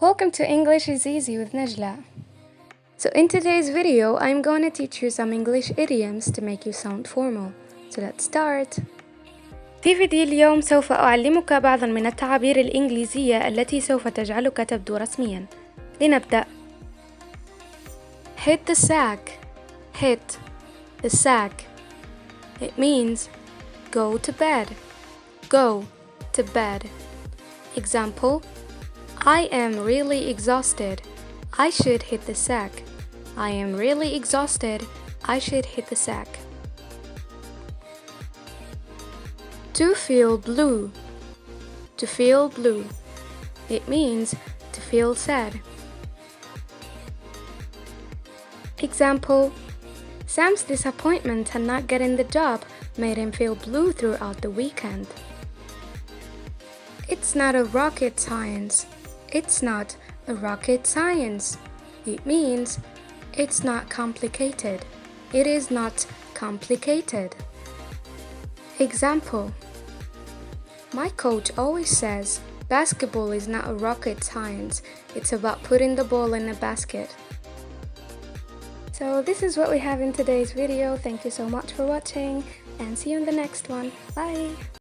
Welcome to English is Easy with Najla. So in today's video, I'm going to teach you some English idioms to make you sound formal. So let's start. في فيديو اليوم سوف أعلمك بعضا من التعابير الإنجليزية التي سوف تجعلك تبدو رسميا. لنبدأ. Hit the sack. Hit the sack. It means go to bed. Go to bed. Example: I am really exhausted. I should hit the sack. I am really exhausted. I should hit the sack. To feel blue. To feel blue. It means to feel sad. Example: Sam's disappointment at not getting the job made him feel blue throughout the weekend. It's not a rocket science. It's not a rocket science. It means it's not complicated. It is not complicated. Example: My coach always says basketball is not a rocket science. It's about putting the ball in a basket. So this is what we have in today's video. Thank you so much for watching and see you in the next one. Bye!